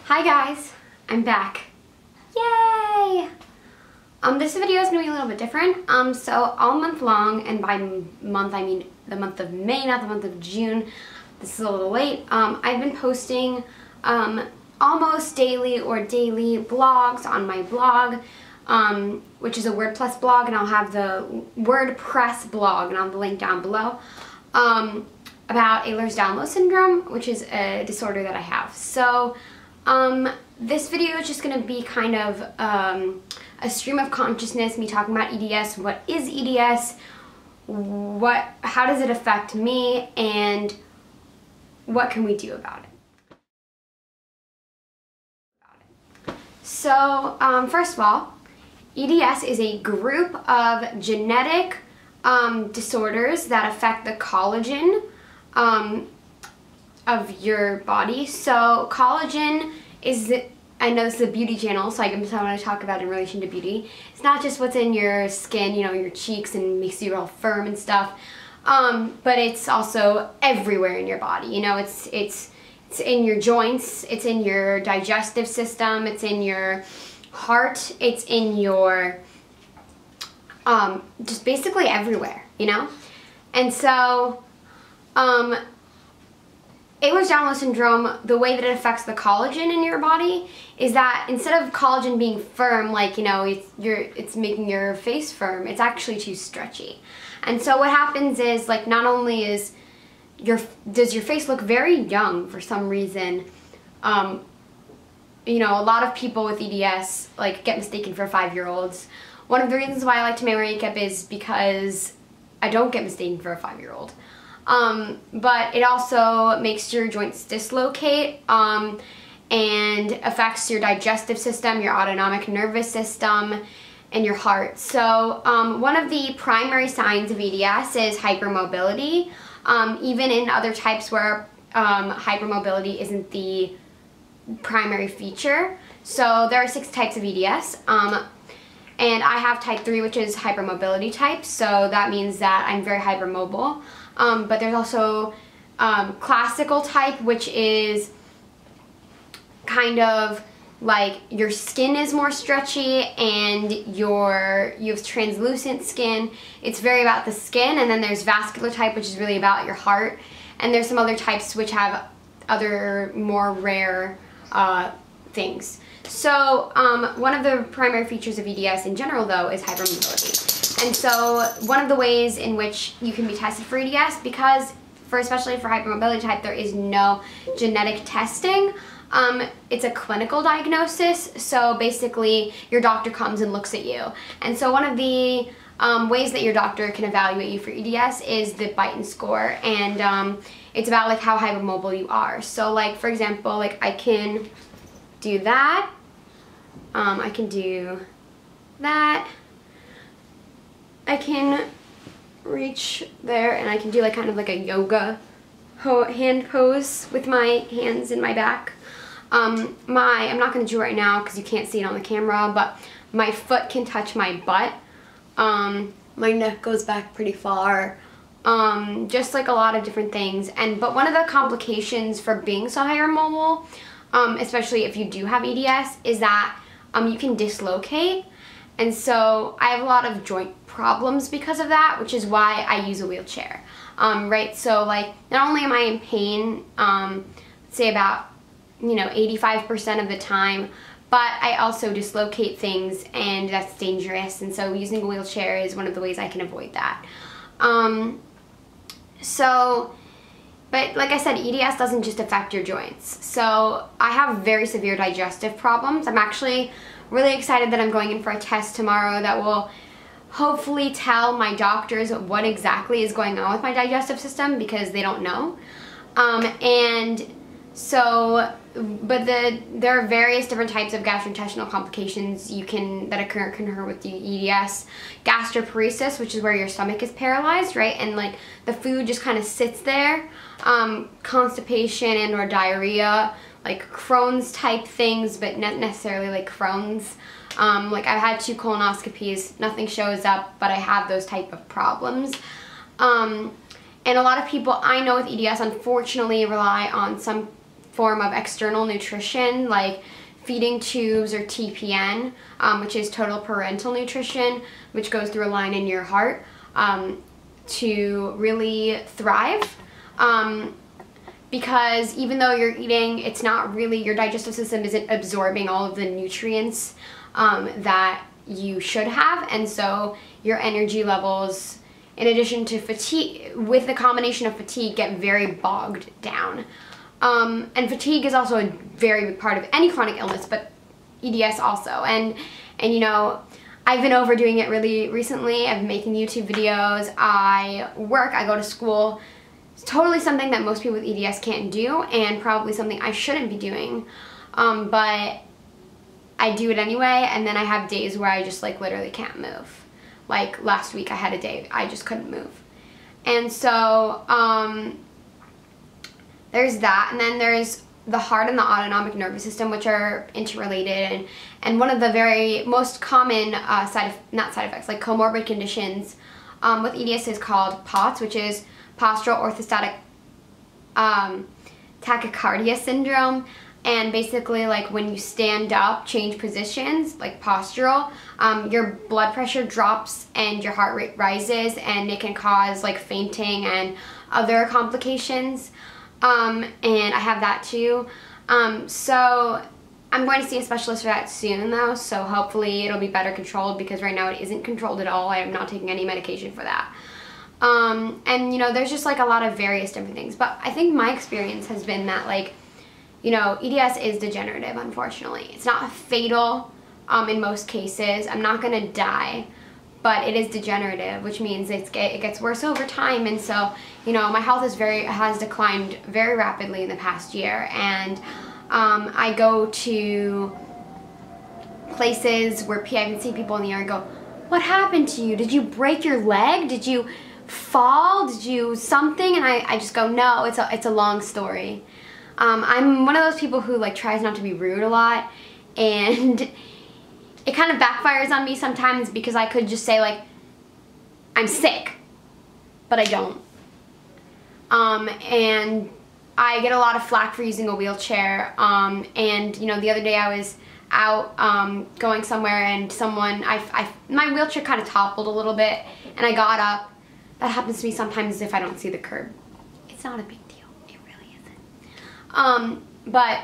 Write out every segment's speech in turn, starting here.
Hi guys, I'm back. Yay! This video is going to be a little bit different. So all month long, and by month I mean the month of May, not the month of June. This is a little late. I've been posting almost daily or daily blogs on my blog, which is a WordPress blog, and I'll have the WordPress blog, and I'll have the link down below, about Ehlers-Danlos syndrome, which is a disorder that I have. So this video is just going to be kind of a stream of consciousness, me talking about EDS, what is EDS, how does it affect me, and what can we do about it. So first of all, EDS is a group of genetic disorders that affect the collagen of your body. So collagen is, I know this is a beauty channel, so I want to talk about it in relation to beauty. It's not just what's in your skin, you know, your cheeks, and makes you all firm and stuff, but it's also everywhere in your body. You know, it's in your joints, it's in your digestive system, it's in your heart, it's in your, just basically everywhere, you know? And so, Ehlers-Danlos syndrome, the way that it affects the collagen in your body is that instead of collagen being firm, like, you know, it's making your face firm, it's actually too stretchy. And so what happens is, like, not only does your face look very young for some reason, you know, a lot of people with EDS, like, get mistaken for 5-year-olds. One of the reasons why I like to wear makeup is because I don't get mistaken for a 5-year-old. But it also makes your joints dislocate, and affects your digestive system, your autonomic nervous system, and your heart. So one of the primary signs of EDS is hypermobility, even in other types where hypermobility isn't the primary feature. So there are 6 types of EDS, and I have type 3, which is hypermobility type, so that means that I'm very hypermobile. But there's also classical type, which is kind of like your skin is more stretchy and you have translucent skin. It's very about the skin. And then there's vascular type, which is really about your heart. And there's some other types which have other more rare things. So one of the primary features of EDS in general, though, is hypermobility. And so one of the ways in which you can be tested for EDS, because especially for hypermobility type, there is no genetic testing. It's a clinical diagnosis, so basically your doctor comes and looks at you. And so one of the ways that your doctor can evaluate you for EDS is the Beighton score, and it's about, like, how hypermobile you are. So, like, for example, like, I can do that, I can do that, I can reach there, and I can do, like, kind of like a yoga hand pose with my hands in my back. I'm not going to do it right now because you can't see it on the camera, but my foot can touch my butt. My neck goes back pretty far. Just like a lot of different things. But one of the complications for being so hypermobile, especially if you do have EDS, is that you can dislocate. And so I have a lot of joint problems because of that, which is why I use a wheelchair. Right? So, like, not only am I in pain, say about, you know, 85% of the time, but I also dislocate things, and that's dangerous. And so using a wheelchair is one of the ways I can avoid that. But like I said, EDS doesn't just affect your joints. So I have very severe digestive problems. I'm actually really excited that I'm going in for a test tomorrow that will hopefully tell my doctors what exactly is going on with my digestive system, because they don't know. And so, but there are various different types of gastrointestinal complications that occur with the EDS. Gastroparesis, which is where your stomach is paralyzed, right? And, like, the food just kind of sits there. Constipation and or diarrhea, like Crohn's type things, but not necessarily like Crohn's. Like, I've had 2 colonoscopies, nothing shows up, but I have those type of problems. And a lot of people I know with EDS unfortunately rely on some form of external nutrition, like feeding tubes or TPN, which is total parental nutrition, which goes through a line in your heart, to really thrive. Because even though you're eating, it's not really, your digestive system isn't absorbing all of the nutrients that you should have, and so your energy levels, in addition to fatigue, with the combination of fatigue, get very bogged down. And fatigue is also a very big part of any chronic illness, but EDS also. And you know, I've been overdoing it really recently. I've been making YouTube videos, I work, I go to school. It's totally something that most people with EDS can't do, and probably something I shouldn't be doing. But I do it anyway, and then I have days where I just like literally can't move. Like last week I had a day I just couldn't move. And so there's that, and then there's the heart and the autonomic nervous system, which are interrelated, and one of the very most common like comorbid conditions with EDS is called POTS, which is postural orthostatic tachycardia syndrome. And basically, like when you stand up, change positions, like postural, your blood pressure drops and your heart rate rises, and it can cause like fainting and other complications. And I have that too. So I'm going to see a specialist for that soon though, so hopefully it'll be better controlled, because right now it isn't controlled at all. I am not taking any medication for that. And you know, there's just like a lot of various different things, but I think my experience has been that, like, you know, EDS is degenerative, unfortunately. It's not fatal in most cases. I'm not gonna die, but it is degenerative, which means it gets worse over time. And so, you know, my health has declined very rapidly in the past year, and I go to places where I can see people in the area and go, "What happened to you? Did you break your leg? Did you fall? Did you something?" And I just go, "No, it's a long story." I'm one of those people who like tries not to be rude a lot, and it kind of backfires on me sometimes, because I could just say like, "I'm sick," but I don't. And I get a lot of flack for using a wheelchair. And you know, the other day I was out going somewhere, and my wheelchair kind of toppled a little bit, and I got up. That happens to me sometimes if I don't see the curb. It's not a big deal. It really isn't. But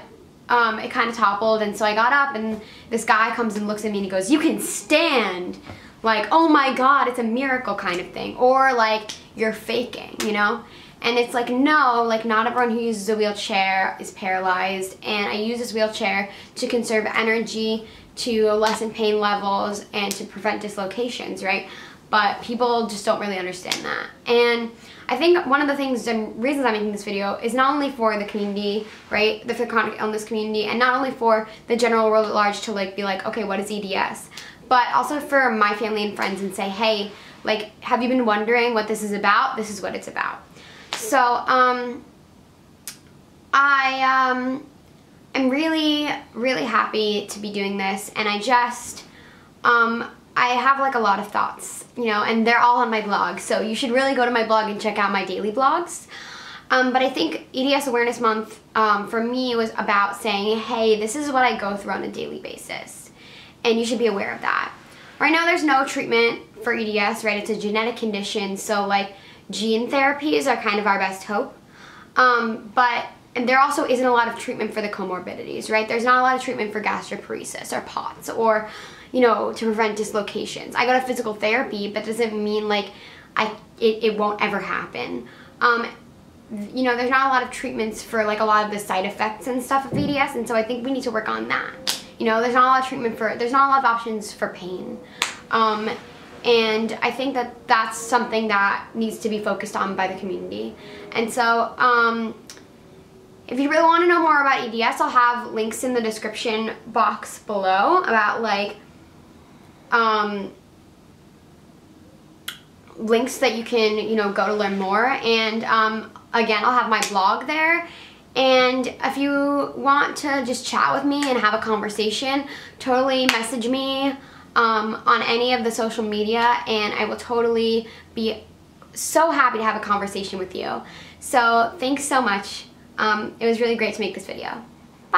it kind of toppled, and so I got up, and this guy comes and looks at me and he goes, "You can stand." Like, oh my God, it's a miracle kind of thing. Or like, you're faking, you know? And it's like, no, like not everyone who uses a wheelchair is paralyzed, and I use this wheelchair to conserve energy, to lessen pain levels, and to prevent dislocations, right? But people just don't really understand that. And I think one of the things and reasons I'm making this video is not only for the community, right, the chronic illness community, and not only for the general world at large to like be like, okay, what is EDS? But also for my family and friends, and say, hey, like, have you been wondering what this is about? This is what it's about. So, I'm really, really happy to be doing this, and I just, I have like a lot of thoughts, you know, and they're all on my blog, so you should really go to my blog and check out my daily blogs. But I think EDS Awareness Month, for me, was about saying, hey, this is what I go through on a daily basis, and you should be aware of that. Right now, there's no treatment for EDS, right? It's a genetic condition, so like gene therapies are kind of our best hope. And there also isn't a lot of treatment for the comorbidities, right? There's not a lot of treatment for gastroparesis or POTS, or, you know, to prevent dislocations. I go to physical therapy, but doesn't mean like it won't ever happen. You know, there's not a lot of treatments for like a lot of the side effects and stuff of EDS, and so I think we need to work on that. You know, there's not a lot of treatment there's not a lot of options for pain. And I think that that's something that needs to be focused on by the community. And so, if you really want to know more about EDS, I'll have links in the description box below about like, links that you can, you know, go to learn more. And again, I'll have my blog there. And if you want to just chat with me and have a conversation, totally message me on any of the social media, and I will totally be so happy to have a conversation with you. So thanks so much. It was really great to make this video.